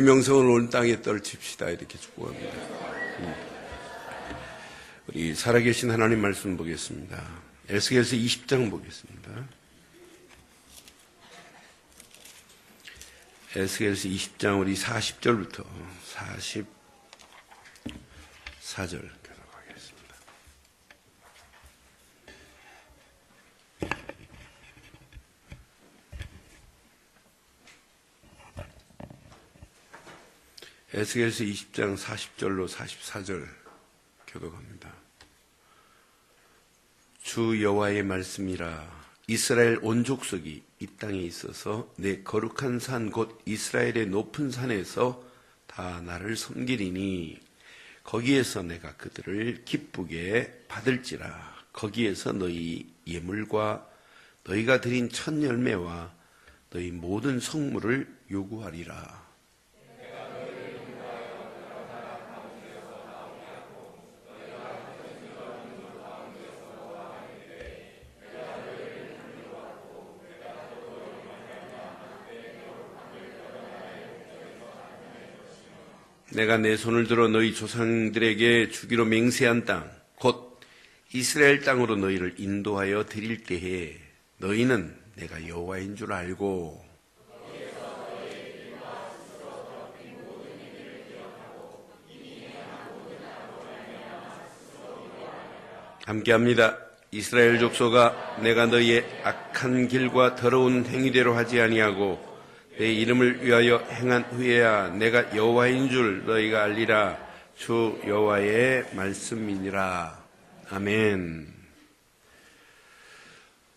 명성을 온 땅에 떨칩시다 이렇게 축복합니다. 우리 살아계신 하나님 말씀 보겠습니다. 에스겔서 20장 보겠습니다. 에스겔서 20장 우리 40절부터 44절 계속하겠습니다. 에스겔서 20장 40절로 44절 교독합니다. 주 여호와의 말씀이라. 이스라엘 온 족속이 이 땅에 있어서 내 거룩한 산 곧 이스라엘의 높은 산에서 다 나를 섬기리니 거기에서 내가 그들을 기쁘게 받을지라. 거기에서 너희 예물과 너희가 드린 첫 열매와 너희 모든 성물을 요구하리라. 내가 내 손을 들어 너희 조상들에게 주기로 맹세한 땅, 곧 이스라엘 땅으로 너희를 인도하여 드릴 때에 너희는 내가 여호와인 줄 알고 함께합니다. 이스라엘 족속아, 내가 너희의 악한 길과 더러운 행위대로 하지 아니하고 내 이름을 위하여 행한 후에야 내가 여호와인 줄 너희가 알리라. 주 여호와의 말씀이니라. 아멘.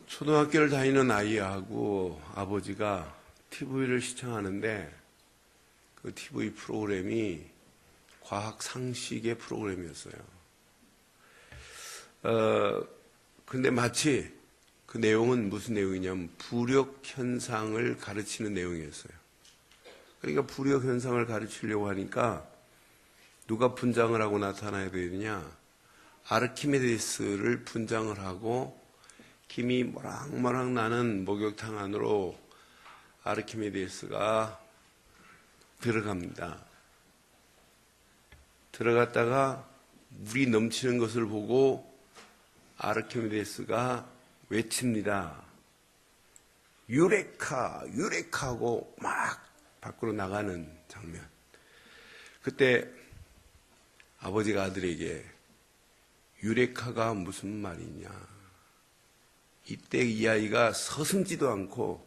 초등학교를 다니는 아이하고 아버지가 TV를 시청하는데 그 TV 프로그램이 과학 상식의 프로그램이었어요. 근데 마치 그 내용은 무슨 내용이냐면 부력 현상을 가르치는 내용이었어요. 그러니까 부력 현상을 가르치려고 하니까 누가 분장을 하고 나타나야 되느냐? 아르키메데스를 분장을 하고 김이 모락모락 나는 목욕탕 안으로 아르키메데스가 들어갑니다. 들어갔다가 물이 넘치는 것을 보고 아르키메데스가 외칩니다. 유레카, 유레카 하고 막 밖으로 나가는 장면. 그때 아버지가 아들에게 유레카가 무슨 말이냐. 이때 이 아이가 서슴지도 않고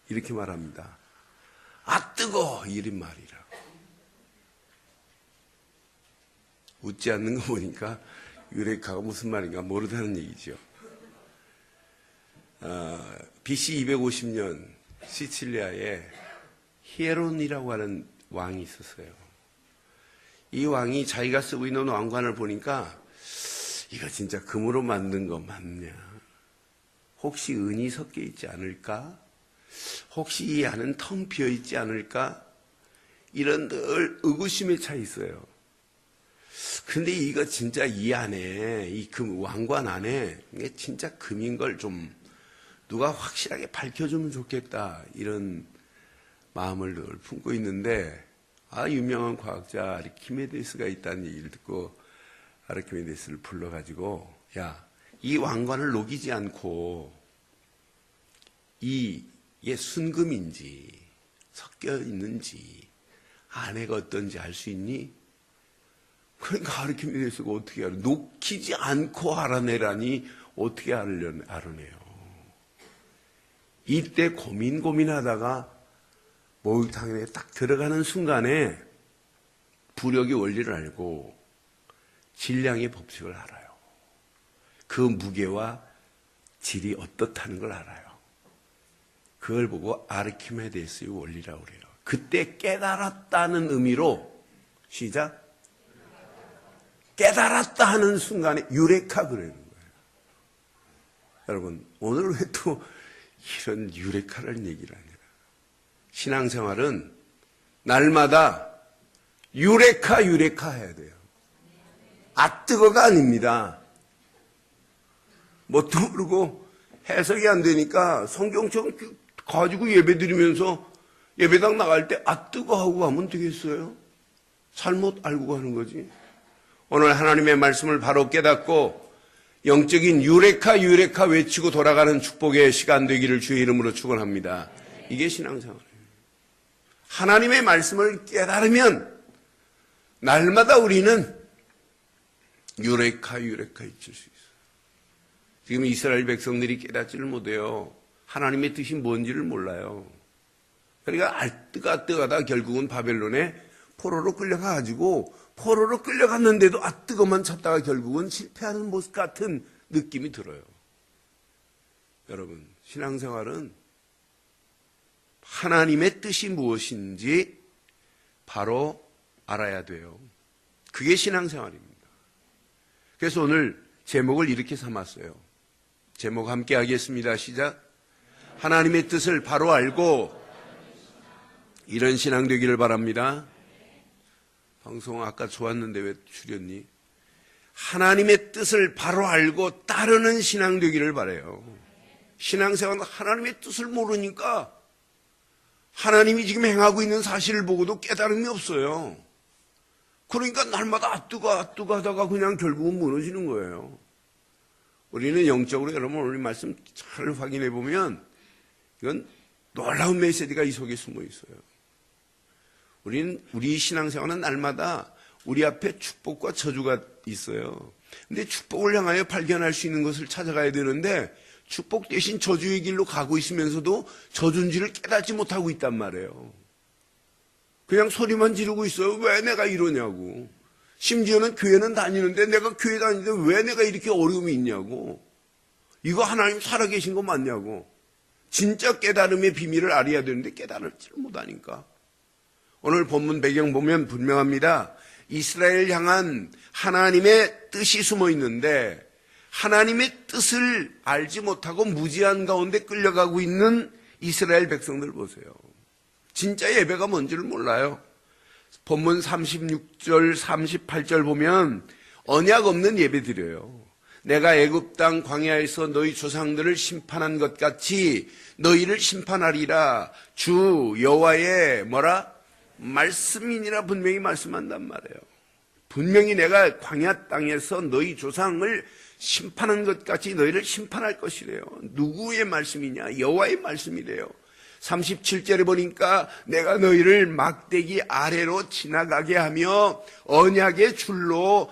이렇게 말합니다. 아 뜨거! 이런 말이라고. 웃지 않는 거 보니까 유레카가 무슨 말인가 모르다는 얘기죠. BC 250년 시칠리아에 히에론이라고 하는 왕이 있었어요. 이 왕이 자기가 쓰고 있는 왕관을 보니까 이거 진짜 금으로 만든 거 맞냐? 혹시 은이 섞여 있지 않을까? 혹시 이 안은 텅 비어 있지 않을까? 이런 늘 의구심에 차 있어요. 근데 이거 진짜 이 안에, 이 금 왕관 안에 이게 진짜 금인 걸 좀 누가 확실하게 밝혀주면 좋겠다. 이런 마음을 늘 품고 있는데, 유명한 과학자 아르키메데스가 있다는 얘기를 듣고 아르키메데스를 불러가지고, 야, 이 왕관을 녹이지 않고 이게 순금인지 섞여 있는지 안에가 어떤지 알 수 있니? 그러니까 아르키메데스가 어떻게 알아? 녹이지 않고 알아내라니 어떻게 알아내요? 이때 고민하다가 목욕탕에 딱 들어가는 순간에 부력의 원리를 알고 질량의 법칙을 알아요. 그 무게와 질이 어떻다는 걸 알아요. 그걸 보고 아르키메데스의 원리라고 그래요. 그때 깨달았다는 의미로 시작. 깨달았다 하는 순간에 유레카 그러는 거예요. 여러분, 오늘 왜 또 이런 유레카라는 얘기를 하냐. 신앙생활은 날마다 유레카 해야 돼요. 아 뜨거가 아닙니다. 뭣도 모르고 해석이 안 되니까 성경처럼 가지고 예배 드리면서 예배당 나갈 때 뜨거 하고 가면 되겠어요? 잘못 알고 가는 거지. 오늘 하나님의 말씀을 바로 깨닫고 영적인 유레카 외치고 돌아가는 축복의 시간 되기를 주의 이름으로 축원합니다. 이게 신앙생활이에요. 하나님의 말씀을 깨달으면 날마다 우리는 유레카 잊힐 수 있어요. 지금 이스라엘 백성들이 깨닫지를 못해요. 하나님의 뜻이 뭔지를 몰라요. 그러니까 뜨거하다 결국은 바벨론에 포로로 끌려가가지고 포로로 끌려갔는데도 뜨거만 찾다가 결국은 실패하는 모습 같은 느낌이 들어요. 여러분, 신앙생활은 하나님의 뜻이 무엇인지 바로 알아야 돼요. 그게 신앙생활입니다. 그래서 오늘 제목을 이렇게 삼았어요. 제목 함께 하겠습니다. 시작. 하나님의 뜻을 바로 알고 이런 신앙 되기를 바랍니다. 방송 아까 좋았는데 왜 줄였니? 하나님의 뜻을 바로 알고 따르는 신앙 되기를 바라요. 신앙생활은 하나님의 뜻을 모르니까 하나님이 지금 행하고 있는 사실을 보고도 깨달음이 없어요. 그러니까 날마다 뜨거 하다가 그냥 결국은 무너지는 거예요. 우리는 영적으로 여러분 오늘 말씀 잘 확인해 보면 이건 놀라운 메시지가 이 속에 숨어 있어요. 우리 신앙생활은 날마다 우리 앞에 축복과 저주가 있어요. 근데 축복을 향하여 발견할 수 있는 것을 찾아가야 되는데 축복 대신 저주의 길로 가고 있으면서도 저주인지를 깨닫지 못하고 있단 말이에요. 그냥 소리만 지르고 있어요. 왜 내가 이러냐고. 심지어는 교회는 다니는데 내가 교회 다니는데 왜 내가 이렇게 어려움이 있냐고. 이거 하나님 살아계신 거 맞냐고. 진짜 깨달음의 비밀을 알아야 되는데 깨달을지를 못하니까. 오늘 본문 배경 보면 분명합니다. 이스라엘 향한 하나님의 뜻이 숨어 있는데 하나님의 뜻을 알지 못하고 무지한 가운데 끌려가고 있는 이스라엘 백성들 보세요. 진짜 예배가 뭔지를 몰라요. 본문 36절 38절 보면 언약 없는 예배 드려요. 내가 애굽 땅 광야에서 너희 조상들을 심판한 것 같이 너희를 심판하리라. 주 여호와의 말씀이니라 분명히 말씀한단 말이에요. 분명히 내가 광야 땅에서 너희 조상을 심판한 것 같이 너희를 심판할 것이래요. 누구의 말씀이냐? 여호와의 말씀이래요. 37절에 보니까 내가 너희를 막대기 아래로 지나가게 하며 언약의 줄로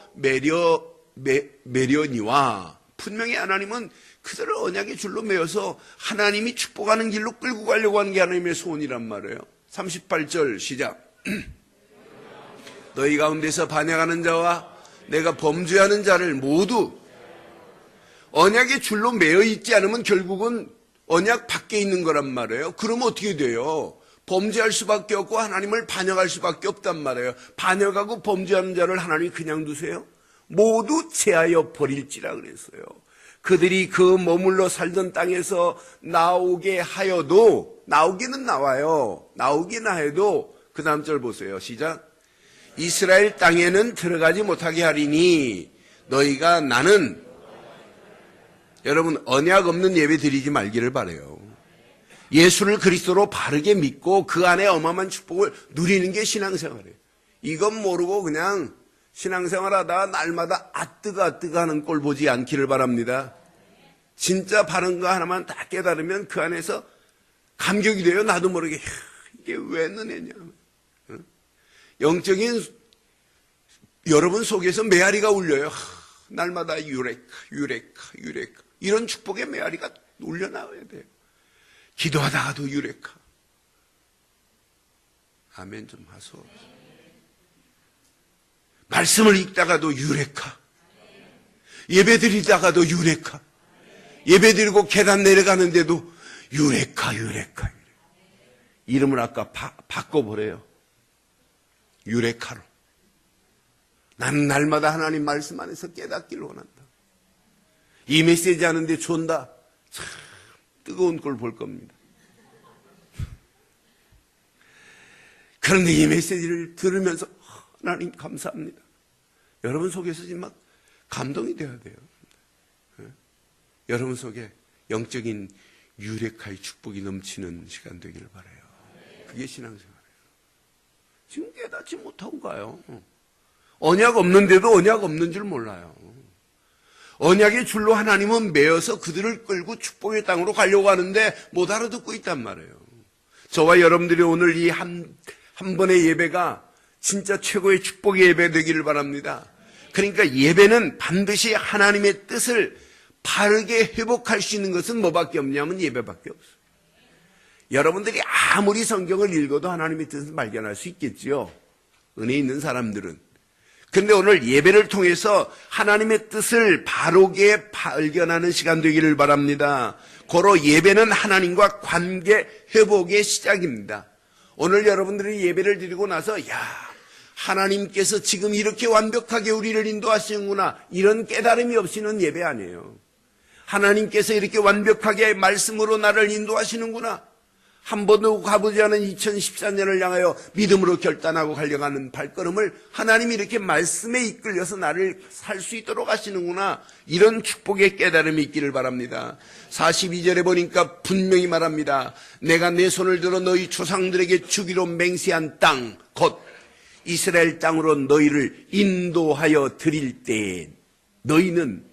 매려니와. 분명히 하나님은 그들을 언약의 줄로 매어서 하나님이 축복하는 길로 끌고 가려고 하는 게 하나님의 소원이란 말이에요. 38절 시작. 너희 가운데서 반역하는 자와 내가 범죄하는 자를 모두 언약의 줄로 매어 있지 않으면 결국은 언약 밖에 있는 거란 말이에요. 그러면 어떻게 돼요? 범죄할 수밖에 없고 하나님을 반역할 수밖에 없단 말이에요. 반역하고 범죄하는 자를 하나님이 그냥 두세요? 모두 제하여 버릴지라 그랬어요. 그들이 그 머물러 살던 땅에서 나오게 하여도, 나오기는 나와요. 나오기는 하여도 그 다음 절 보세요. 시작. 이스라엘 땅에는 들어가지 못하게 하리니 너희가 나는. 여러분 언약 없는 예배 드리지 말기를 바라요. 예수를 그리스도로 바르게 믿고 그 안에 어마어마한 축복을 누리는 게 신앙생활이에요. 이건 모르고 그냥 신앙생활하다가 날마다 뜨거 하는 꼴 보지 않기를 바랍니다. 진짜 바른 거 하나만 다 깨달으면 그 안에서 감격이 돼요. 나도 모르게 이게 왜 은혜냐. 영적인 여러분 속에서 메아리가 울려요. 날마다 유레카 이런 축복의 메아리가 울려 나와야 돼요. 기도하다가도 유레카. 아멘 좀 하소. 말씀을 읽다가도 유레카. 예배드리다가도 유레카. 예배드리고 계단 내려가는데도 유레카. 이름을 아까 바꿔보래요. 유레카로. 나는 날마다 하나님 말씀 안에서 깨닫기를 원한다. 이 메시지 하는데 존다. 참 뜨거운 걸 볼 겁니다. 그런데 이 메시지를 들으면서 하나님 감사합니다. 여러분 속에서 지금 막 감동이 돼야 돼요. 여러분 속에 영적인 유레카의 축복이 넘치는 시간 되기를 바라요. 그게 어떻게 신앙생활해요? 지금 깨닫지 못하고 가요. 언약 없는데도 언약 없는 줄 몰라요. 언약의 줄로 하나님은 매어서 그들을 끌고 축복의 땅으로 가려고 하는데 못 알아듣고 있단 말이에요. 저와 여러분들이 오늘 이 한 번의 예배가 진짜 최고의 축복의 예배 되기를 바랍니다. 그러니까 예배는 반드시 하나님의 뜻을 바르게 회복할 수 있는 것은 뭐밖에 없냐면 예배밖에 없어요. 여러분들이 아무리 성경을 읽어도 하나님의 뜻을 발견할 수 있겠지요. 은혜 있는 사람들은. 그런데 오늘 예배를 통해서 하나님의 뜻을 바르게 발견하는 시간 되기를 바랍니다. 고로 예배는 하나님과 관계 회복의 시작입니다. 오늘 여러분들이 예배를 드리고 나서 하나님께서 지금 이렇게 완벽하게 우리를 인도하시는구나, 이런 깨달음이 없이는 예배 아니에요. 하나님께서 이렇게 완벽하게 말씀으로 나를 인도하시는구나, 한 번도 가보지 않은 2014년을 향하여 믿음으로 결단하고 달려가는 발걸음을 하나님이 이렇게 말씀에 이끌려서 나를 살 수 있도록 하시는구나, 이런 축복의 깨달음이 있기를 바랍니다. 42절에 보니까 분명히 말합니다. 내가 내 손을 들어 너희 조상들에게 주기로 맹세한 땅, 곧 이스라엘 땅으로 너희를 인도하여 드릴 때, 너희는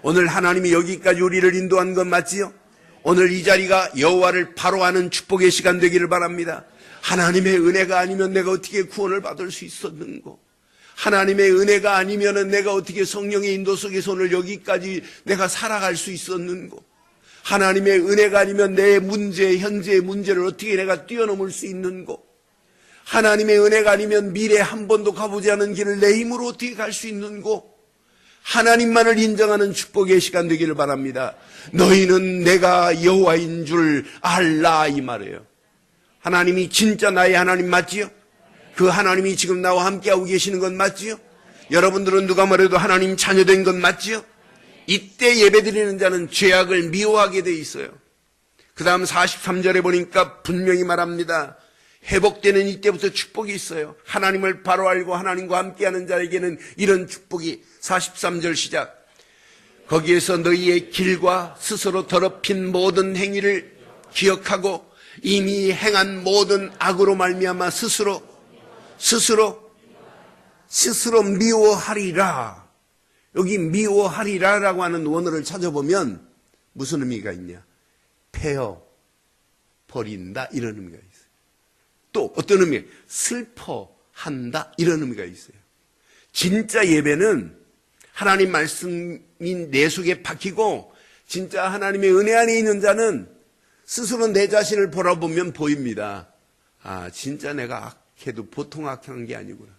오늘 하나님이 여기까지 우리를 인도한 건 맞지요? 오늘 이 자리가 여호와를 바로 아는 축복의 시간 되기를 바랍니다. 하나님의 은혜가 아니면 내가 어떻게 구원을 받을 수 있었는고, 하나님의 은혜가 아니면 내가 어떻게 성령의 인도 속에서 오늘 여기까지 내가 살아갈 수 있었는고, 하나님의 은혜가 아니면 내 문제, 현재의 문제를 어떻게 내가 뛰어넘을 수 있는고, 하나님의 은혜가 아니면 미래에 한 번도 가보지 않은 길을 내 힘으로 어떻게 갈 수 있는고, 하나님만을 인정하는 축복의 시간 되기를 바랍니다. 너희는 내가 여호와인 줄 알라, 이 말이에요. 하나님이 진짜 나의 하나님 맞지요? 그 하나님이 지금 나와 함께하고 계시는 건 맞지요? 여러분들은 누가 뭐래도 하나님 자녀된 건 맞지요? 이때 예배드리는 자는 죄악을 미워하게 돼 있어요. 그 다음 43절에 보니까 분명히 말합니다. 회복되는 이때부터 축복이 있어요. 하나님을 바로 알고 하나님과 함께하는 자에게는 이런 축복이, 43절 시작. 거기에서 너희의 길과 스스로 더럽힌 모든 행위를 기억하고 이미 행한 모든 악으로 말미암아 스스로 미워하리라. 여기 미워하리라라고 하는 원어를 찾아보면 무슨 의미가 있냐? 패어 버린다, 이런 의미가 있어요. 또 어떤 의미? 슬퍼한다, 이런 의미가 있어요. 진짜 예배는 하나님 말씀이 내 속에 박히고 진짜 하나님의 은혜 안에 있는 자는 스스로 내 자신을 돌아보면 보입니다. 진짜 내가 악해도 보통 악한 게 아니구나.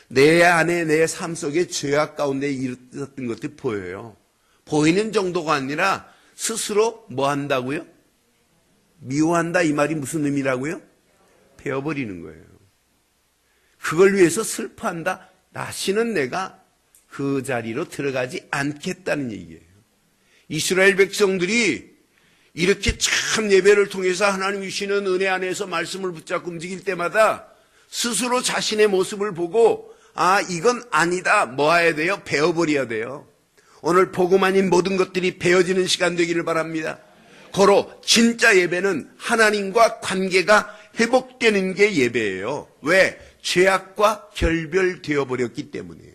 내 안에, 내 삶 속에 죄악 가운데 있었던 것들이 보여요. 보이는 정도가 아니라 스스로 뭐 한다고요? 미워한다, 이 말이 무슨 의미라고요? 베어버리는 거예요. 그걸 위해서 슬퍼한다. 다시는 내가 그 자리로 들어가지 않겠다는 얘기예요. 이스라엘 백성들이 이렇게 참 예배를 통해서 하나님 주시는 은혜 안에서 말씀을 붙잡고 움직일 때마다 스스로 자신의 모습을 보고 이건 아니다, 뭐 해야 돼요? 베어버려야 돼요. 오늘 복음 아닌 모든 것들이 베어지는 시간 되기를 바랍니다. 고로 진짜 예배는 하나님과 관계가 회복되는 게 예배예요. 왜? 죄악과 결별되어 버렸기 때문이에요.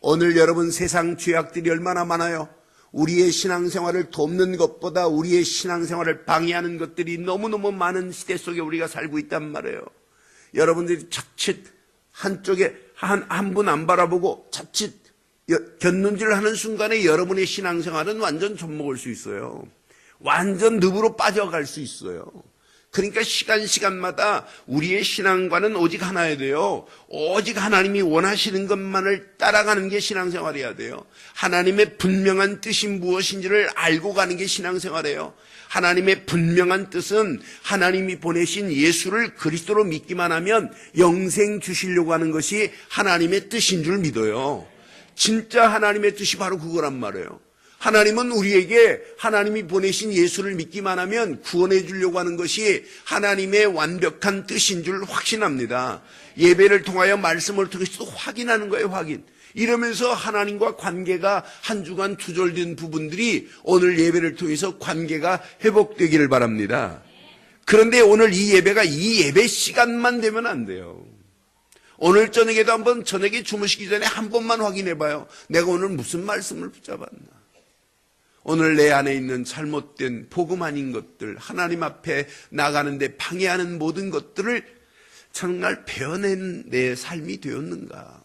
오늘 여러분, 세상 죄악들이 얼마나 많아요. 우리의 신앙생활을 돕는 것보다 우리의 신앙생활을 방해하는 것들이 너무너무 많은 시대 속에 우리가 살고 있단 말이에요. 여러분들이 자칫 한쪽에 한 분 안 바라보고 자칫 곁눈질을 하는 순간에 여러분의 신앙생활은 완전 젖먹을 수 있어요. 완전 늪으로 빠져갈 수 있어요. 그러니까 시간마다 우리의 신앙과는 오직 하나여야 돼요. 오직 하나님이 원하시는 것만을 따라가는 게 신앙생활이어야 돼요. 하나님의 분명한 뜻이 무엇인지를 알고 가는 게 신앙생활이에요. 하나님의 분명한 뜻은 하나님이 보내신 예수를 그리스도로 믿기만 하면 영생 주시려고 하는 것이 하나님의 뜻인 줄 믿어요. 진짜 하나님의 뜻이 바로 그거란 말이에요. 하나님은 우리에게 하나님이 보내신 예수를 믿기만 하면 구원해 주려고 하는 것이 하나님의 완벽한 뜻인 줄 확신합니다. 예배를 통하여 말씀을 통해서도 확인하는 거예요, 확인. 이러면서 하나님과 관계가 한 주간 두절된 부분들이 오늘 예배를 통해서 관계가 회복되기를 바랍니다. 그런데 오늘 이 예배가 이 예배 시간만 되면 안 돼요. 오늘 저녁에도 한번 저녁에 주무시기 전에 한 번만 확인해 봐요. 내가 오늘 무슨 말씀을 붙잡았나. 오늘 내 안에 있는 잘못된 복음 아닌 것들, 하나님 앞에 나가는데 방해하는 모든 것들을 정말 베어낸 내 삶이 되었는가.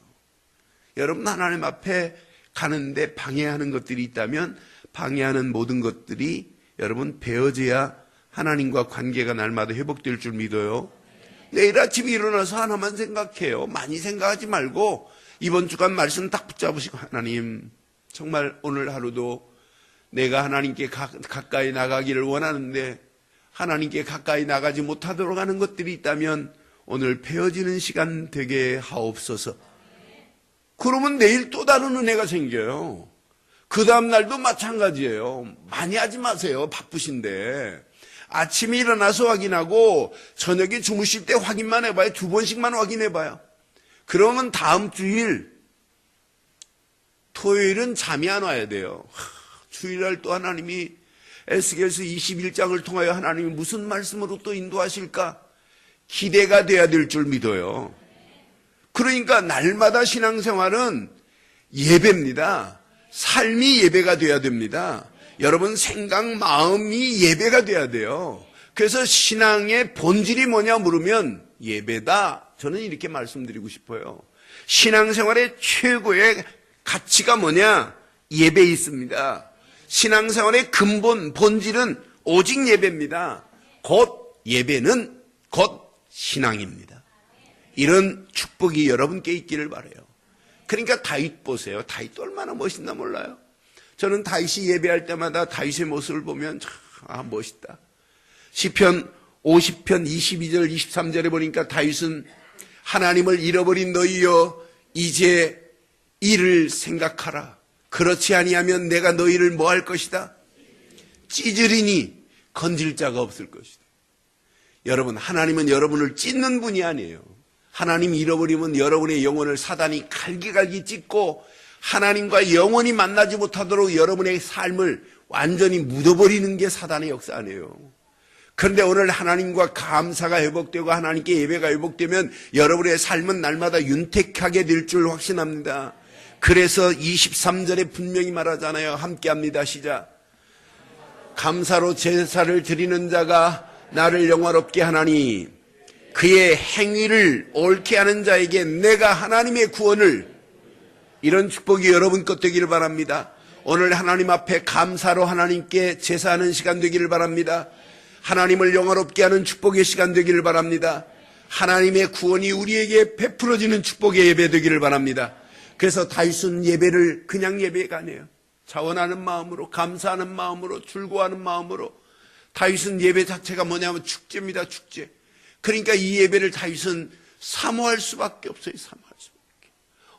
여러분, 하나님 앞에 가는데 방해하는 것들이 있다면 방해하는 모든 것들이 여러분 베어져야 하나님과 관계가 날마다 회복될 줄 믿어요. 내일 아침에 일어나서 하나만 생각해요. 많이 생각하지 말고 이번 주간 말씀 딱 붙잡으시고, 하나님 정말 오늘 하루도 내가 하나님께 가까이 나가기를 원하는데 하나님께 가까이 나가지 못하도록 하는 것들이 있다면 오늘 베어지는 시간 되게 하옵소서. 그러면 내일 또 다른 은혜가 생겨요. 그 다음 날도 마찬가지예요. 많이 하지 마세요. 바쁘신데. 아침에 일어나서 확인하고 저녁에 주무실 때 확인만 해봐요. 2번씩만 확인해봐요. 그러면 다음 주일 토요일은 잠이 안 와야 돼요. 주일날 또 하나님이 에스겔서 21장을 통하여 하나님이 무슨 말씀으로 또 인도하실까 기대가 돼야 될 줄 믿어요. 그러니까 날마다 신앙생활은 예배입니다. 삶이 예배가 돼야 됩니다. 여러분 생각, 마음이 예배가 돼야 돼요. 그래서 신앙의 본질이 뭐냐 물으면 예배다. 저는 이렇게 말씀드리고 싶어요. 신앙생활의 최고의 가치가 뭐냐? 예배에 있습니다. 신앙생활의 근본, 본질은 오직 예배입니다. 곧 예배는 곧 신앙입니다. 이런 축복이 여러분께 있기를 바라요. 그러니까 다윗 보세요. 다윗도 얼마나 멋있나 몰라요. 저는 다윗이 예배할 때마다 다윗의 모습을 보면 참 멋있다. 시편 50편 22절 23절에 보니까 다윗은 하나님을 잃어버린 너희여 이제 이를 생각하라. 그렇지 아니하면 내가 너희를 뭐 할 것이다? 찢으리니 건질 자가 없을 것이다. 여러분, 하나님은 여러분을 찢는 분이 아니에요. 하나님 잃어버리면 여러분의 영혼을 사단이 갈기갈기 찢고 하나님과 영원히 만나지 못하도록 여러분의 삶을 완전히 묻어버리는 게 사단의 역사 아니에요. 그런데 오늘 하나님과 감사가 회복되고 하나님께 예배가 회복되면 여러분의 삶은 날마다 윤택하게 될 줄 확신합니다. 그래서 23절에 분명히 말하잖아요. 함께합니다. 시작. 감사로 제사를 드리는 자가 나를 영화롭게 하나니 그의 행위를 옳게 하는 자에게 내가 하나님의 구원을, 이런 축복이 여러분 것 되기를 바랍니다. 오늘 하나님 앞에 감사로 하나님께 제사하는 시간 되기를 바랍니다. 하나님을 영화롭게 하는 축복의 시간 되기를 바랍니다. 하나님의 구원이 우리에게 베풀어지는 축복의 예배 되기를 바랍니다. 그래서 다윗은 예배를 그냥 예배가 아니에요. 자원하는 마음으로, 감사하는 마음으로, 즐거워하는 마음으로. 다윗은 예배 자체가 뭐냐면 축제입니다. 축제. 그러니까 이 예배를 다윗은 사모할 수밖에 없어요. 사모할 수밖에.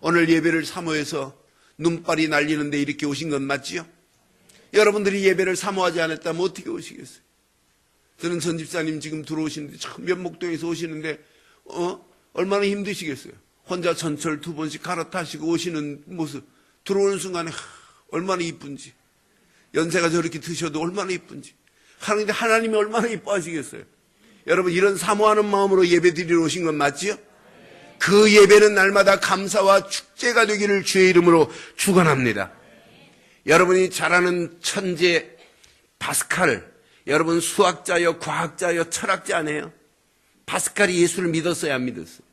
오늘 예배를 사모해서 눈발이 날리는데 이렇게 오신 건 맞지요? 여러분들이 예배를 사모하지 않았다면 어떻게 오시겠어요? 저는 전 집사님 지금 들어오시는데 참 면목동에서 오시는데 얼마나 힘드시겠어요? 혼자 전철 2번씩 갈아타시고 오시는 모습, 들어오는 순간에 얼마나 이쁜지, 연세가 저렇게 드셔도 얼마나 이쁜지, 하나님이 얼마나 이뻐하시겠어요? 여러분, 이런 사모하는 마음으로 예배 드리러 오신 건 맞지요? 그 예배는 날마다 감사와 축제가 되기를 주의 이름으로 축원합니다. 여러분이 잘 아는 천재 파스칼, 여러분 수학자요, 과학자요, 철학자 아니에요? 파스칼이 예수를 믿었어요, 안 믿었어요?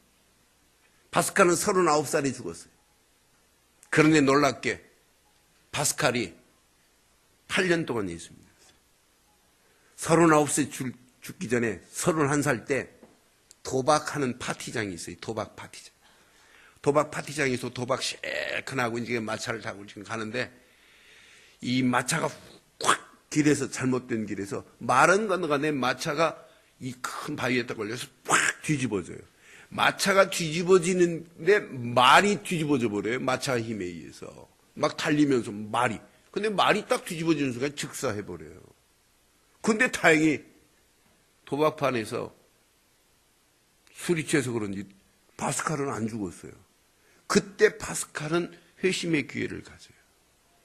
파스칼은 39살에 죽었어요. 그런데 놀랍게 파스칼이 8년 동안 예수 믿었어요. 39세 죽기 전에 31살 때 도박하는 파티장이 있어요. 도박 파티장. 도박 파티장에서 도박 시큰하고 이제 마차를 타고 지금 가는데 이 마차가 확 길에서, 잘못된 길에서 말은 건너가네 마차가 이 큰 바위에다 걸려서 확 뒤집어져요. 마차가 뒤집어지는데 말이 뒤집어져 버려요. 마차 힘에 의해서. 막 달리면서 말이. 근데 말이 딱 뒤집어지는 순간 즉사해 버려요. 근데 다행히 도박판에서 술이 취해서 그런지 파스칼은 안 죽었어요. 그때 파스칼은 회심의 기회를 가져요.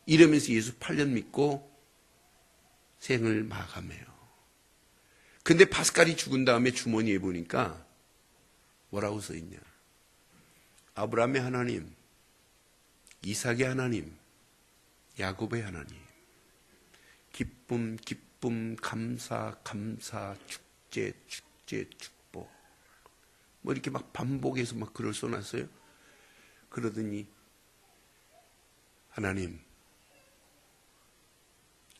이러면서 예수 8년 믿고 생을 마감해요. 근데 파스칼이 죽은 다음에 주머니에 보니까 뭐라고 써있냐. 아브라함의 하나님, 이삭의 하나님, 야곱의 하나님. 기쁨, 기쁨, 감사, 감사, 축제, 축제, 축복. 뭐 이렇게 막 반복해서 막 글을 써놨어요. 그러더니 하나님,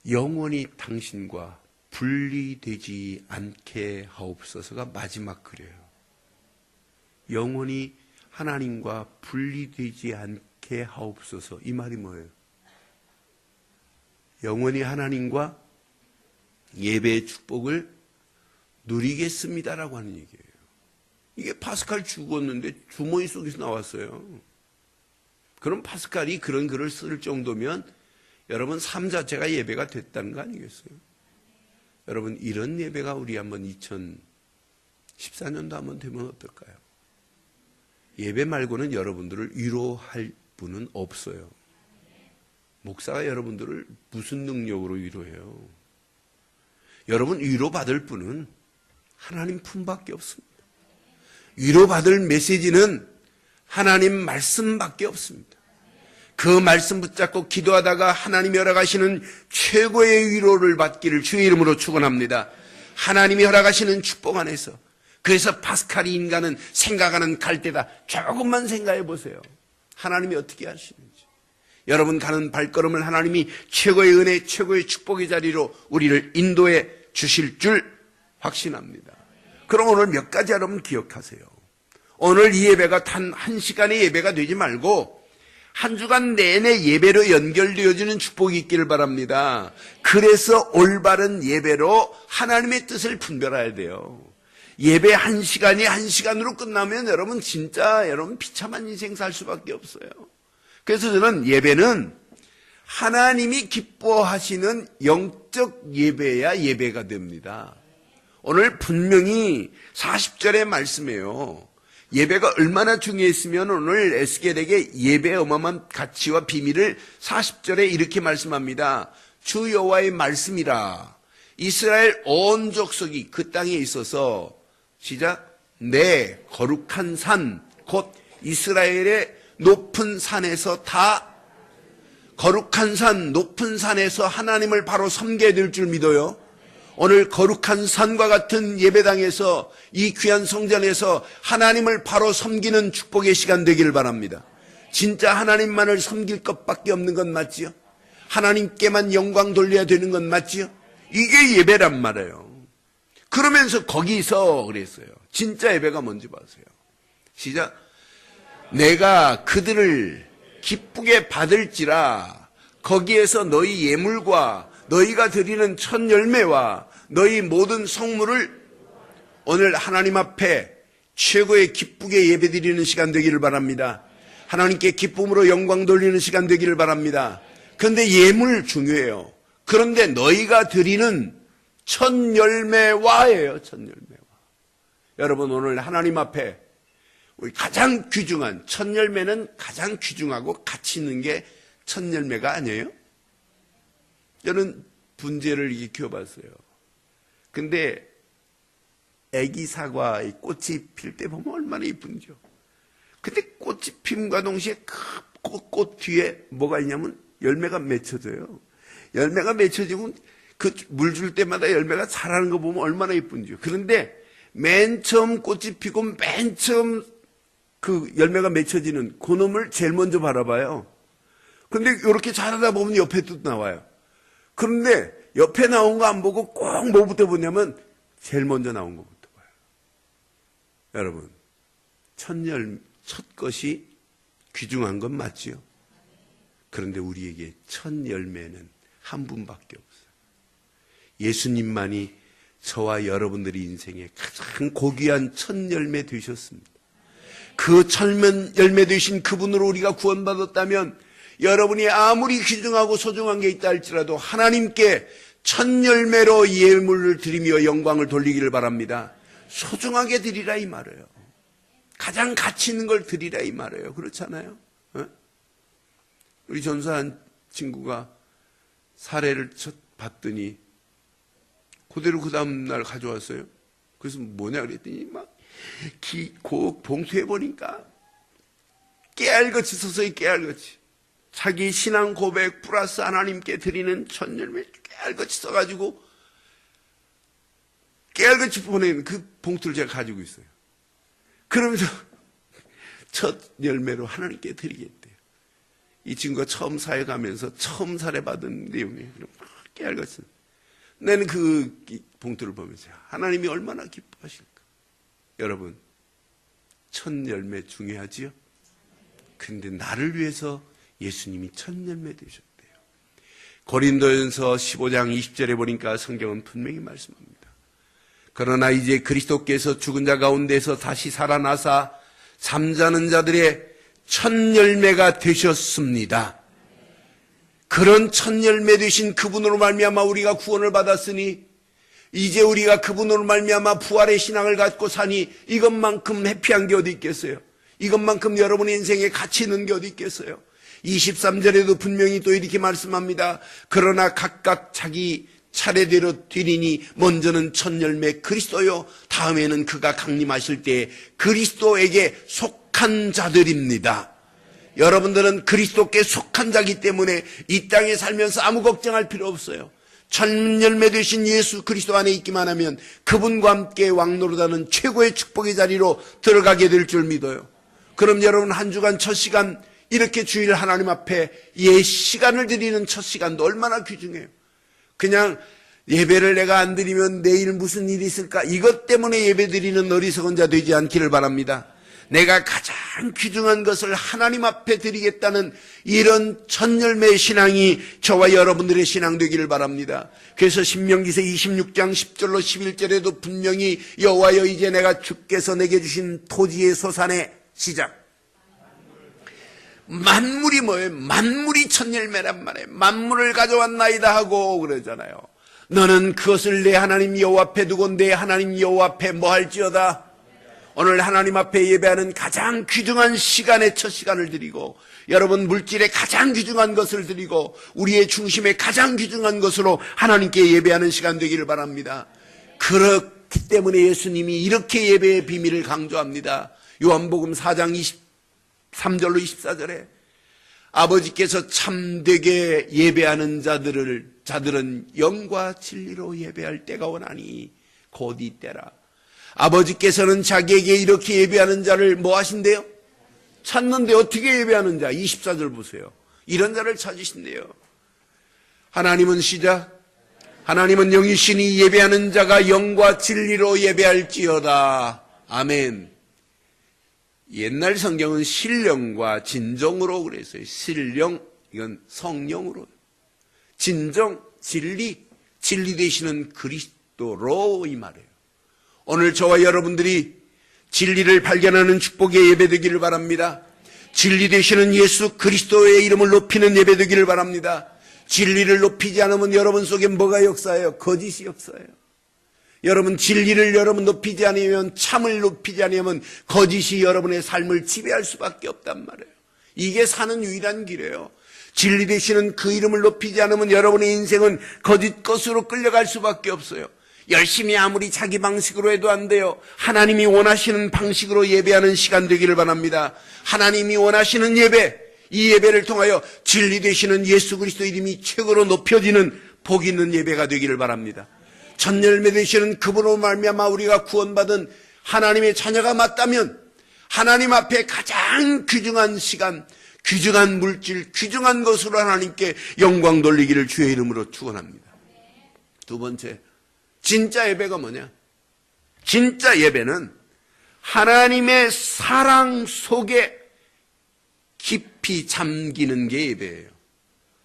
영원히 당신과 분리되지 않게 하옵소서가 마지막 글이에요. 영원히 하나님과 분리되지 않게 하옵소서. 이 말이 뭐예요? 영원히 하나님과 예배의 축복을 누리겠습니다라고 하는 얘기예요. 이게 파스칼 죽었는데 주머니 속에서 나왔어요. 그럼 파스칼이 그런 글을 쓸 정도면 여러분 삶 자체가 예배가 됐다는 거 아니겠어요? 여러분 이런 예배가 우리 한번 2014년도 한번 되면 어떨까요? 예배 말고는 여러분들을 위로할 분은 없어요. 목사가 여러분들을 무슨 능력으로 위로해요? 여러분 위로받을 분은 하나님 품밖에 없습니다. 위로받을 메시지는 하나님 말씀밖에 없습니다. 그 말씀 붙잡고 기도하다가 하나님이 허락하시는 최고의 위로를 받기를 주의 이름으로 축원합니다. 하나님이 허락하시는 축복 안에서. 그래서 파스칼이 인간은 생각하는 갈대다. 조금만 생각해 보세요. 하나님이 어떻게 하시는지. 여러분 가는 발걸음을 하나님이 최고의 은혜, 최고의 축복의 자리로 우리를 인도해 주실 줄 확신합니다. 그럼 오늘 몇 가지 여러분 기억하세요. 오늘 이 예배가 단 한 시간의 예배가 되지 말고 한 주간 내내 예배로 연결되어지는 축복이 있기를 바랍니다. 그래서 올바른 예배로 하나님의 뜻을 분별해야 돼요. 예배 한 시간이 한 시간으로 끝나면 여러분 진짜 여러분 비참한 인생 살 수밖에 없어요. 그래서 저는 예배는 하나님이 기뻐하시는 영적 예배야 예배가 됩니다. 오늘 분명히 40절의 말씀이에요. 예배가 얼마나 중요했으면 오늘 에스겔에게 예배의 어마어마한 가치와 비밀을 40절에 이렇게 말씀합니다. 주 여호와의 말씀이라. 이스라엘 온 족속이 그 땅에 있어서 시작. 내 거룩한 산 곧 이스라엘의 높은 산에서 다 거룩한 산 높은 산에서 하나님을 바로 섬겨야 될 줄 믿어요. 오늘 거룩한 산과 같은 예배당에서 이 귀한 성전에서 하나님을 바로 섬기는 축복의 시간 되기를 바랍니다. 진짜 하나님만을 섬길 것밖에 없는 건 맞지요? 하나님께만 영광 돌려야 되는 건 맞지요? 이게 예배란 말이에요. 그러면서 거기서 그랬어요. 진짜 예배가 뭔지 보세요. 시작. 내가 그들을 기쁘게 받을지라 거기에서 너희 예물과 너희가 드리는 첫 열매와 너희 모든 성물을 오늘 하나님 앞에 최고의 기쁘게 예배드리는 시간 되기를 바랍니다. 하나님께 기쁨으로 영광 돌리는 시간 되기를 바랍니다. 그런데 예물 중요해요. 그런데 너희가 드리는 첫 열매와예요. 첫 열매와. 여러분 오늘 하나님 앞에 우리 가장 귀중한 첫 열매는 가장 귀중하고 가치 있는 게 첫 열매가 아니에요? 저는 분재를 이렇게 키워봤어요. 근데 애기 사과 꽃이 필 때 보면 얼마나 이쁜지요. 근데 꽃이 핌과 동시에 그 꽃 뒤에 뭐가 있냐면 열매가 맺혀져요. 열매가 맺혀지면 그 물 줄 때마다 열매가 자라는 거 보면 얼마나 이쁜지요. 그런데 맨 처음 꽃이 피고 맨 처음 그 열매가 맺혀지는 그놈을 제일 먼저 바라봐요. 근데 이렇게 자라다 보면 옆에 또 나와요. 그런데 옆에 나온 거 안 보고 꼭 뭐부터 보냐면 제일 먼저 나온 것부터 봐요. 여러분, 첫 것이 귀중한 건 맞지요? 그런데 우리에게 첫 열매는 한 분밖에 없어요. 예수님만이 저와 여러분들의 인생에 가장 고귀한 첫 열매 되셨습니다. 그 첫 열매 되신 그분으로 우리가 구원받았다면 여러분이 아무리 귀중하고 소중한 게 있다 할지라도 하나님께 첫 열매로 예물을 드리며 영광을 돌리기를 바랍니다. 소중하게 드리라 이 말이에요. 가장 가치 있는 걸 드리라 이 말이에요. 그렇잖아요. 우리 전사한 친구가 사례를 봤더니 그대로 그 다음날 가져왔어요. 그래서 뭐냐 그랬더니 막 봉투해 보니까 깨알같이 서서히 깨알같이 자기 신앙 고백 플러스 하나님께 드리는 첫 열매 깨알같이 써가지고 깨알같이 보낸 그 봉투를 제가 가지고 있어요. 그러면서 첫 열매로 하나님께 드리겠대요. 이 친구가 처음 사회 가면서 처음 사례받은 내용이에요. 깨알같이. 나는 그 봉투를 보면서 하나님이 얼마나 기뻐하실까. 여러분, 첫 열매 중요하지요? 근데 나를 위해서 예수님이 첫 열매 되셨대요. 고린도전서 15장 20절에 보니까 성경은 분명히 말씀합니다. 그러나 이제 그리스도께서 죽은 자 가운데서 다시 살아나사 잠자는 자들의 첫 열매가 되셨습니다. 그런 첫 열매 되신 그분으로 말미암아 우리가 구원을 받았으니 이제 우리가 그분으로 말미암아 부활의 신앙을 갖고 사니 이것만큼 해피한 게 어디 있겠어요? 이것만큼 여러분의 인생에 가치 있는 게 어디 있겠어요? 23절에도 분명히 또 이렇게 말씀합니다. 그러나 각각 자기 차례대로 드리니 먼저는 첫 열매 그리스도요, 다음에는 그가 강림하실 때 그리스도에게 속한 자들입니다. 여러분들은 그리스도께 속한 자기 때문에 이 땅에 살면서 아무 걱정할 필요 없어요. 첫 열매 되신 예수 그리스도 안에 있기만 하면 그분과 함께 왕노릇하는 최고의 축복의 자리로 들어가게 될 줄 믿어요. 그럼 여러분 한 주간 첫 시간 이렇게 주일 하나님 앞에 예 시간을 드리는 첫 시간도 얼마나 귀중해요. 그냥 예배를 내가 안 드리면 내일 무슨 일이 있을까, 이것 때문에 예배 드리는 어리석은 자 되지 않기를 바랍니다. 내가 가장 귀중한 것을 하나님 앞에 드리겠다는 이런 첫 열매의 신앙이 저와 여러분들의 신앙 되기를 바랍니다. 그래서 신명기서 26장 10절로 11절에도 분명히 여호와여 이제 내가 주께서 내게 주신 토지의 소산의 시작, 만물이 뭐예요? 만물이 첫 열매란 말이에요. 만물을 가져왔나이다 하고 그러잖아요. 너는 그것을 내 하나님 여호와 앞에 두고 내 하나님 여호와 앞에 뭐 할지어다. 오늘 하나님 앞에 예배하는 가장 귀중한 시간의 첫 시간을 드리고, 여러분 물질의 가장 귀중한 것을 드리고, 우리의 중심의 가장 귀중한 것으로 하나님께 예배하는 시간 되기를 바랍니다. 그렇기 때문에 예수님이 이렇게 예배의 비밀을 강조합니다. 요한복음 4장 23절로 24절에 아버지께서 참되게 예배하는 자들은 영과 진리로 예배할 때가 오나니 곧 이때라. 아버지께서는 자기에게 이렇게 예배하는 자를 뭐 하신대요? 찾는데 어떻게 예배하는 자? 24절 보세요. 이런 자를 찾으신대요. 하나님은 시작, 하나님은 영이시니 예배하는 자가 영과 진리로 예배할지어다. 아멘. 옛날 성경은 신령과 진정으로 그랬어요. 신령, 이건 성령으로. 진정, 진리 되시는 그리스도로 이 말이에요. 오늘 저와 여러분들이 진리를 발견하는 축복의 예배 되기를 바랍니다. 진리 되시는 예수 그리스도의 이름을 높이는 예배 되기를 바랍니다. 진리를 높이지 않으면 여러분 속에 뭐가 역사해요? 거짓이 역사해요. 여러분 진리를 여러분 높이지 않으면, 참을 높이지 않으면 거짓이 여러분의 삶을 지배할 수밖에 없단 말이에요. 이게 사는 유일한 길이에요. 진리 되시는 그 이름을 높이지 않으면 여러분의 인생은 거짓 것으로 끌려갈 수밖에 없어요. 열심히 아무리 자기 방식으로 해도 안 돼요. 하나님이 원하시는 방식으로 예배하는 시간 되기를 바랍니다. 하나님이 원하시는 예배, 이 예배를 통하여 진리 되시는 예수 그리스도 이름이 최고로 높여지는 복 있는 예배가 되기를 바랍니다. 첫 열매 되시는 그분으로 말미암아 우리가 구원받은 하나님의 자녀가 맞다면 하나님 앞에 가장 귀중한 시간, 귀중한 물질, 귀중한 것으로 하나님께 영광 돌리기를 주의 이름으로 축원합니다. 두 번째, 진짜 예배가 뭐냐? 진짜 예배는 하나님의 사랑 속에 깊이 잠기는 게 예배예요.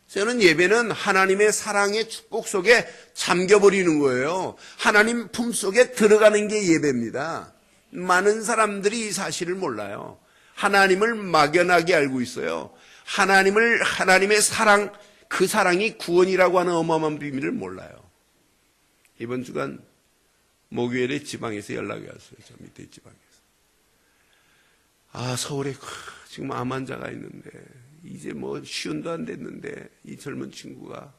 저는 예배는 하나님의 사랑의 축복 속에 잠겨버리는 거예요. 하나님 품 속에 들어가는 게 예배입니다. 많은 사람들이 이 사실을 몰라요. 하나님을 막연하게 알고 있어요. 하나님의 사랑, 그 사랑이 구원이라고 하는 어마어마한 비밀을 몰라요. 이번 주간 목요일에 지방에서 연락이 왔어요. 저 밑에 지방에서. 서울에 지금 암 환자가 있는데 이제 뭐 시운도 안 됐는데 이 젊은 친구가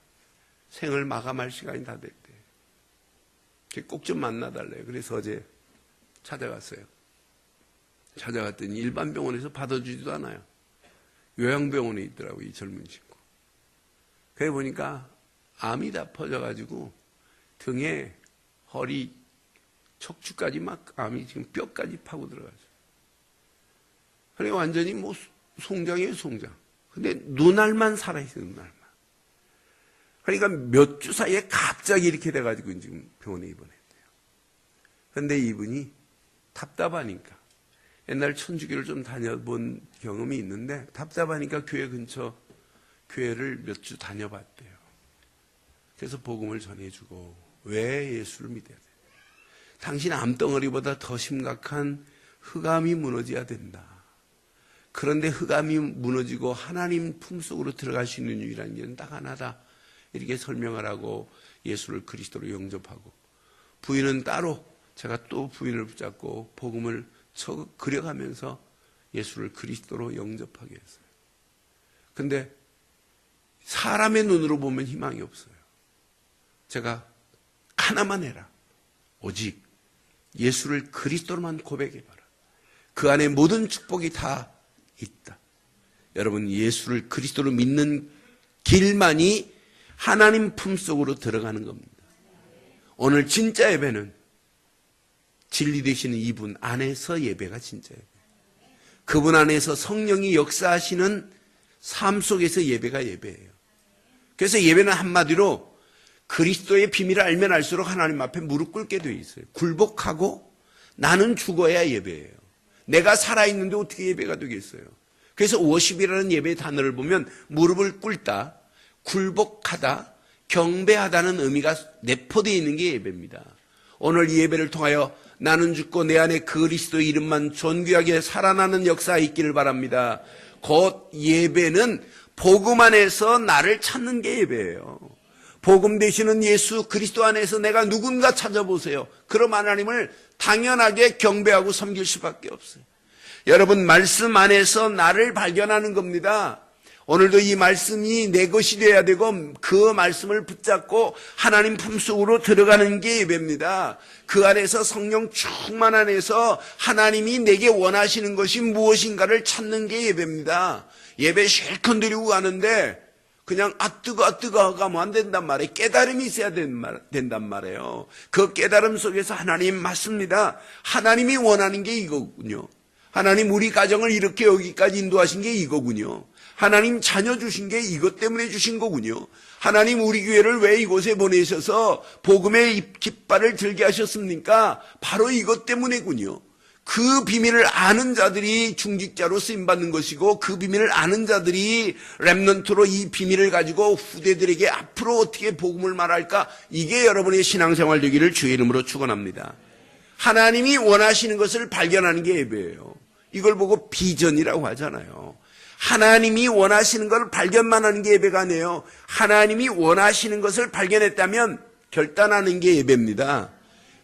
생을 마감할 시간이 다 됐대. 꼭 좀 만나달래요. 그래서 어제 찾아갔어요. 찾아갔더니 일반 병원에서 받아주지도 않아요. 요양병원에 있더라고요, 이 젊은 친구. 그래 보니까 암이 다 퍼져가지고 등에 허리, 척추까지 막 암이 지금 뼈까지 파고 들어가죠. 그러니까 완전히 뭐 송장이에요, 송장. 근데 눈알만 살아있어요, 눈알만. 그러니까 몇 주 사이에 갑자기 이렇게 돼가지고 지금 병원에 입원했대요. 그런데 이분이 답답하니까, 옛날 천주교를 좀 다녀본 경험이 있는데 답답하니까 교회 근처 교회를 몇 주 다녀봤대요. 그래서 복음을 전해주고, 왜 예수를 믿어야 돼? 당신 암덩어리보다 더 심각한 흑암이 무너져야 된다. 그런데 흑암이 무너지고 하나님 품속으로 들어갈 수 있는 유일한 길은 딱 하나다. 이렇게 설명하라고 예수를 그리스도로 영접하고, 부인은 따로, 제가 또 부인을 붙잡고 복음을 그려가면서 예수를 그리스도로 영접하게 했어요. 근데 사람의 눈으로 보면 희망이 없어요. 제가 하나만 해라. 오직 예수를 그리스도로만 고백해봐라. 그 안에 모든 축복이 다 있다. 여러분, 예수를 그리스도로 믿는 길만이 하나님 품속으로 들어가는 겁니다. 오늘 진짜 예배는 진리 되시는 이분 안에서 예배가 진짜 예배. 그분 안에서 성령이 역사하시는 삶 속에서 예배가 예배예요. 그래서 예배는 한마디로 그리스도의 비밀을 알면 알수록 하나님 앞에 무릎 꿇게 되어 있어요. 굴복하고 나는 죽어야 예배예요. 내가 살아있는데 어떻게 예배가 되겠어요? 그래서 워십이라는 예배의 단어를 보면 무릎을 꿇다, 굴복하다, 경배하다는 의미가 내포되어 있는 게 예배입니다. 오늘 이 예배를 통하여 나는 죽고 내 안에 그리스도의 이름만 존귀하게 살아나는 역사가 있기를 바랍니다. 곧 예배는 복음 안에서 나를 찾는 게 예배예요. 복음 되시는 예수 그리스도 안에서 내가 누군가 찾아보세요. 그럼 하나님을 당연하게 경배하고 섬길 수밖에 없어요. 여러분, 말씀 안에서 나를 발견하는 겁니다. 오늘도 이 말씀이 내 것이 되어야 되고 그 말씀을 붙잡고 하나님 품속으로 들어가는 게 예배입니다. 그 안에서 성령 충만 안에서 하나님이 내게 원하시는 것이 무엇인가를 찾는 게 예배입니다. 예배 실컷 드리고 가는데 그냥 뜨거 가면 안 된단 말이에요. 깨달음이 있어야 된단 말이에요. 그 깨달음 속에서 하나님 맞습니다. 하나님이 원하는 게 이거군요. 하나님 우리 가정을 이렇게 여기까지 인도하신 게 이거군요. 하나님 자녀 주신 게 이것 때문에 주신 거군요. 하나님 우리 교회를 왜 이곳에 보내셔서 복음의 깃발을 들게 하셨습니까? 바로 이것 때문에군요. 그 비밀을 아는 자들이 중직자로 쓰임받는 것이고, 그 비밀을 아는 자들이 렘넌트로 이 비밀을 가지고 후대들에게 앞으로 어떻게 복음을 말할까? 이게 여러분의 신앙생활 되기를 주의 이름으로 축원합니다. 하나님이 원하시는 것을 발견하는 게 예배예요. 이걸 보고 비전이라고 하잖아요. 하나님이 원하시는 걸 발견만 하는 게 예배가 아니에요. 하나님이 원하시는 것을 발견했다면 결단하는 게 예배입니다.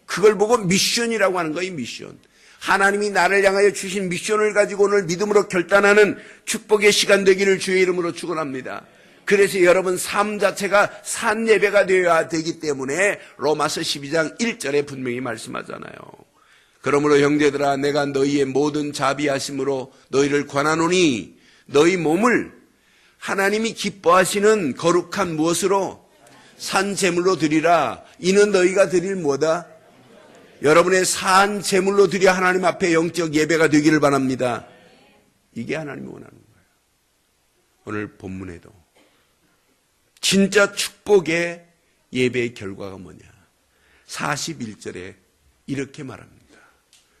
그걸 보고 미션이라고 하는 거예요. 미션. 하나님이 나를 향하여 주신 미션을 가지고 오늘 믿음으로 결단하는 축복의 시간 되기를 주의 이름으로 축원합니다. 그래서 여러분 삶 자체가 산 예배가 되어야 되기 때문에 로마서 12장 1절에 분명히 말씀하잖아요. 그러므로 형제들아, 내가 너희의 모든 자비하심으로 너희를 권하노니 너희 몸을 하나님이 기뻐하시는 거룩한 무엇으로? 산 제물로 드리라. 이는 너희가 드릴 뭐다? 여러분의 산 제물로 드려 하나님 앞에 영적 예배가 되기를 바랍니다. 이게 하나님이 원하는 거예요. 오늘 본문에도 진짜 축복의 예배의 결과가 뭐냐? 41절에 이렇게 말합니다.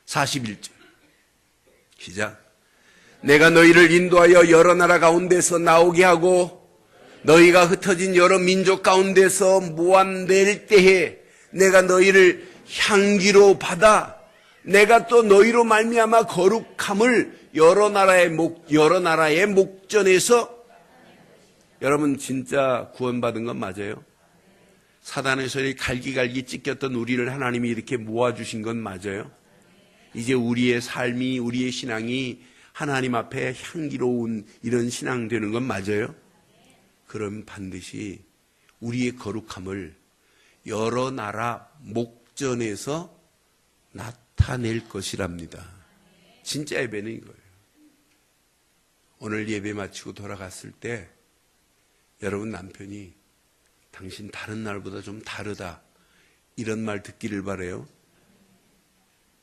41절 시작. 내가 너희를 인도하여 여러 나라 가운데서 나오게 하고 너희가 흩어진 여러 민족 가운데서 모아낼 때에 내가 너희를 향기로 받아 내가 또 너희로 말미암아 거룩함을 여러 나라의 목전에서. 여러분 진짜 구원받은 건 맞아요? 사단의 손에 갈기갈기 찢겼던 우리를 하나님이 이렇게 모아주신 건 맞아요? 이제 우리의 삶이, 우리의 신앙이 하나님 앞에 향기로운 이런 신앙 되는 건 맞아요? 그럼 반드시 우리의 거룩함을 여러 나라 목전에서 나타낼 것이랍니다. 진짜 예배는 이거예요. 오늘 예배 마치고 돌아갔을 때 여러분 남편이 당신 다른 날보다 좀 다르다 이런 말 듣기를 바라요.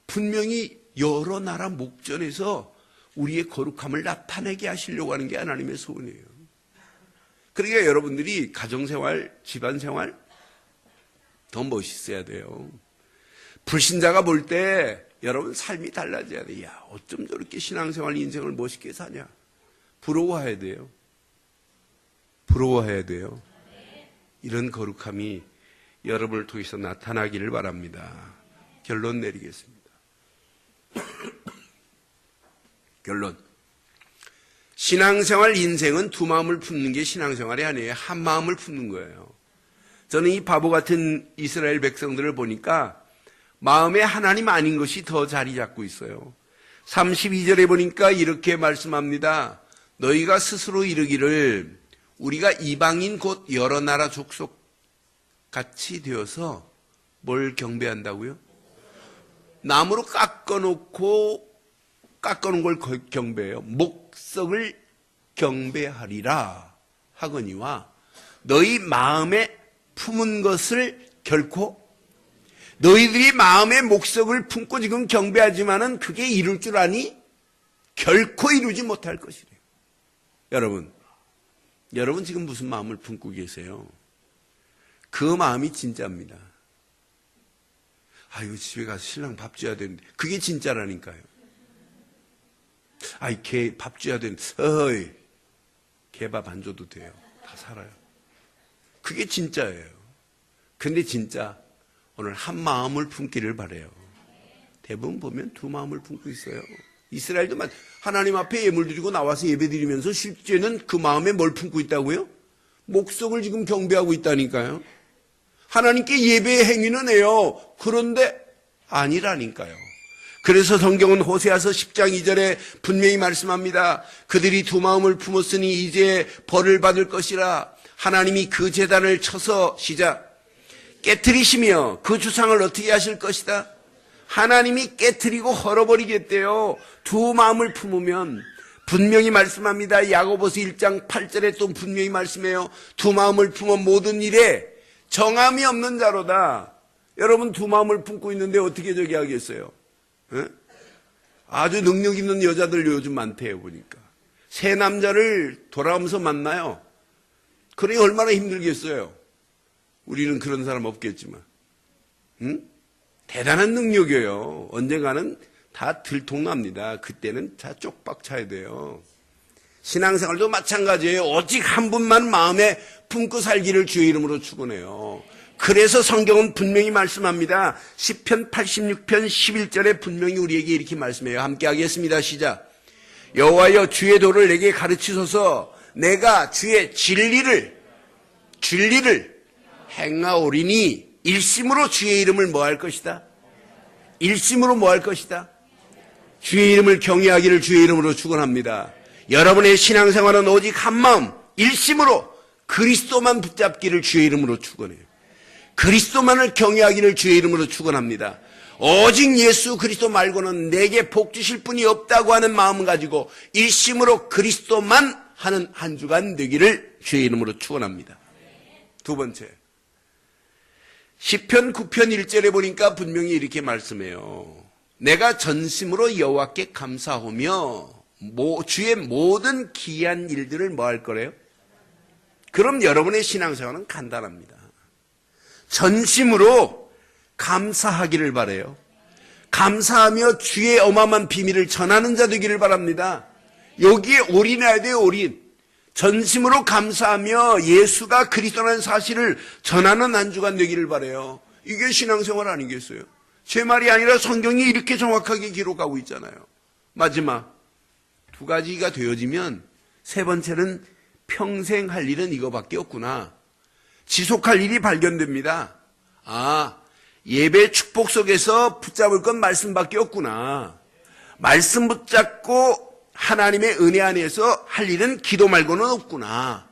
분명히 여러 나라 목전에서 우리의 거룩함을 나타내게 하시려고 하는 게 하나님의 소원이에요. 그러니까 여러분들이 가정생활, 집안생활 더 멋있어야 돼요. 불신자가 볼 때 여러분 삶이 달라져야 돼. 야, 어쩜 저렇게 신앙생활 인생을 멋있게 사냐. 부러워해야 돼요. 부러워해야 돼요. 이런 거룩함이 여러분을 통해서 나타나기를 바랍니다. 결론 내리겠습니다. 결론. 신앙생활 인생은 두 마음을 품는 게 신앙생활이 아니에요. 한 마음을 품는 거예요. 저는 이 바보 같은 이스라엘 백성들을 보니까 마음에 하나님 아닌 것이 더 자리 잡고 있어요. 32절에 보니까 이렇게 말씀합니다. 너희가 스스로 이르기를 우리가 이방인 곧 여러 나라 족속 같이 되어서 뭘 경배한다고요? 나무로 깎아놓은 걸 경배해요. 목석을 경배하리라 하거니와 너희 마음에 품은 것을 결코 너희들이 마음의 목석을 품고 지금 경배하지만은 그게 이룰 줄 아니? 결코 이루지 못할 것이래요. 여러분 지금 무슨 마음을 품고 계세요? 그 마음이 진짜입니다. 아이고 집에 가서 신랑 밥 줘야 되는데 그게 진짜라니까요. 아이 개 밥 줘야 되는데 어이 개밥 안 줘도 돼요. 다 살아요. 그게 진짜예요. 근데 진짜 오늘 한 마음을 품기를 바라요. 대부분 보면 두 마음을 품고 있어요. 이스라엘도 하나님 앞에 예물 드리고 나와서 예배 드리면서 실제는 그 마음에 뭘 품고 있다고요? 목석을 지금 경배하고 있다니까요. 하나님께 예배의 행위는 해요. 그런데 아니라니까요. 그래서 성경은 호세아서 10장 2절에 분명히 말씀합니다. 그들이 두 마음을 품었으니 이제 벌을 받을 것이라. 하나님이 그 제단을 쳐서 시작 깨트리시며 그 주상을 어떻게 하실 것이다? 하나님이 깨트리고 헐어버리겠대요. 두 마음을 품으면 분명히 말씀합니다. 야고보서 1장 8절에 또 분명히 말씀해요. 두 마음을 품어 모든 일에 정함이 없는 자로다. 여러분 두 마음을 품고 있는데 어떻게 저기 하겠어요? 에? 아주 능력 있는 여자들 요즘 많대요 보니까. 새 남자를 돌아오면서 만나요. 그러니 얼마나 힘들겠어요. 우리는 그런 사람 없겠지만. 응? 대단한 능력이에요. 언젠가는 다 들통납니다. 그때는 다 쪽박 차야 돼요. 신앙생활도 마찬가지예요. 오직 한 분만 마음에 품고 살기를 주의 이름으로 축원해요. 그래서 성경은 분명히 말씀합니다. 시편 86편 11절에 분명히 우리에게 이렇게 말씀해요. 함께 하겠습니다. 시작. 여호와여 주의 도를 내게 가르치소서. 내가 주의 진리를 행하오리니 일심으로 주의 이름을 뭐 할 것이다? 일심으로 뭐 할 것이다? 주의 이름을 경외하기를 주의 이름으로 축원합니다. 여러분의 신앙생활은 오직 한 마음 일심으로 그리스도만 붙잡기를 주의 이름으로 축원해요. 그리스도만을 경외하기를 주의 이름으로 축원합니다. 오직 예수 그리스도 말고는 내게 복 주실 분이 없다고 하는 마음을 가지고 일심으로 그리스도만 하는 한 주간 되기를 주의 이름으로 축원합니다. 두 번째, 시편 9편 1절에 보니까 분명히 이렇게 말씀해요. 내가 전심으로 여호와께 감사하며 주의 모든 기이한 일들을 뭐 할 거래요? 그럼 여러분의 신앙생활은 간단합니다. 전심으로 감사하기를 바라요. 감사하며 주의 어마어마한 비밀을 전하는 자 되기를 바랍니다. 여기에 올인해야 돼요. 올인. 전심으로 감사하며 예수가 그리스도라는 사실을 전하는 한 주간 되기를 바라요. 이게 신앙생활 아니겠어요? 제 말이 아니라 성경이 이렇게 정확하게 기록하고 있잖아요. 마지막 두 가지가 되어지면 세 번째는 평생 할 일은 이거밖에 없구나. 지속할 일이 발견됩니다. 아, 예배 축복 속에서 붙잡을 건 말씀밖에 없구나. 말씀 붙잡고 하나님의 은혜 안에서 할 일은 기도 말고는 없구나.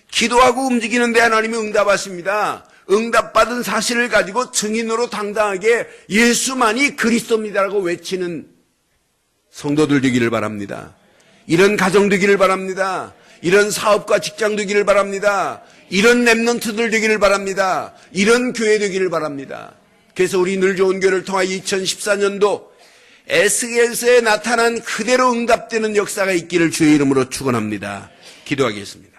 기도하고 움직이는데 하나님이 응답하십니다. 응답받은 사실을 가지고 증인으로 당당하게 예수만이 그리스도입니다라고 외치는 성도들 되기를 바랍니다. 이런 가정 되기를 바랍니다. 이런 사업과 직장 되기를 바랍니다. 이런 랩런트들 되기를 바랍니다. 이런 교회 되기를 바랍니다. 그래서 우리 늘 좋은 교회를 통하여 2014년도 에스겔서에 나타난 그대로 응답되는 역사가 있기를 주의 이름으로 축원합니다. 기도하겠습니다.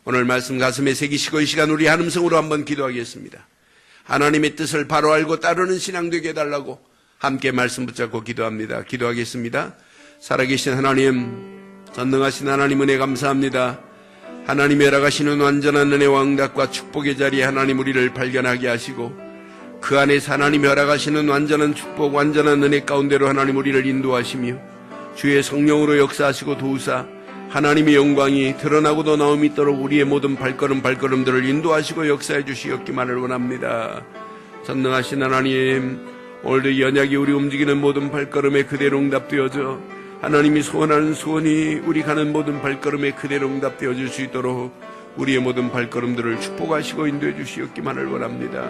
오늘 말씀 가슴에 새기시고 이 시간 우리 한 음성으로 한번 기도하겠습니다. 하나님의 뜻을 바로 알고 따르는 신앙 되게 해달라고 함께 말씀 붙잡고 기도합니다. 기도하겠습니다. 살아계신 하나님, 전능하신 하나님 은혜 감사합니다. 하나님이 허락하시는 완전한 은혜와 응답과 축복의 자리에 하나님 우리를 발견하게 하시고 그 안에서 하나님이 허락하시는 완전한 축복, 완전한 은혜 가운데로 하나님 우리를 인도하시며 주의 성령으로 역사하시고 도우사 하나님의 영광이 드러나고도 나옴이 있도록 우리의 모든 발걸음들을 인도하시고 역사해 주시옵기만을 원합니다. 전능하신 하나님, 오늘도 이 언약이 우리 움직이는 모든 발걸음에 그대로 응답되어져 하나님이 소원하는 소원이 우리 가는 모든 발걸음에 그대로 응답되어질 수 있도록 우리의 모든 발걸음들을 축복하시고 인도해 주시옵기만을 원합니다.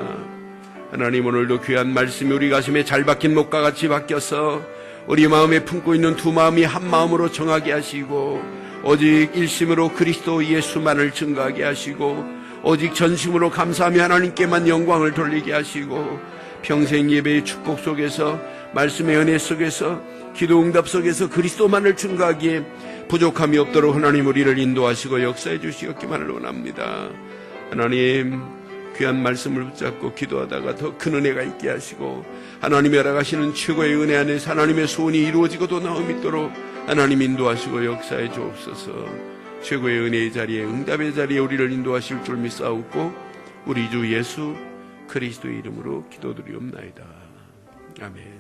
하나님, 오늘도 귀한 말씀이 우리 가슴에 잘 박힌 목과 같이 박혀서 우리 마음에 품고 있는 두 마음이 한 마음으로 정하게 하시고 오직 일심으로 그리스도 예수만을 증거하게 하시고 오직 전심으로 감사하며 하나님께만 영광을 돌리게 하시고 평생 예배의 축복 속에서 말씀의 은혜 속에서 기도 응답 속에서 그리스도만을 증거하기에 부족함이 없도록 하나님 우리를 인도하시고 역사해 주시옵기만을 원합니다. 하나님, 귀한 말씀을 붙잡고 기도하다가 더 큰 은혜가 있게 하시고 하나님이 허락하시는 최고의 은혜 안에서 하나님의 소원이 이루어지고도 나옴 있도록 하나님 인도하시고 역사해 주옵소서. 최고의 은혜의 자리에 응답의 자리에 우리를 인도하실 줄 믿사옵고 우리 주 예수 그리스도의 이름으로 기도드리옵나이다. 아멘.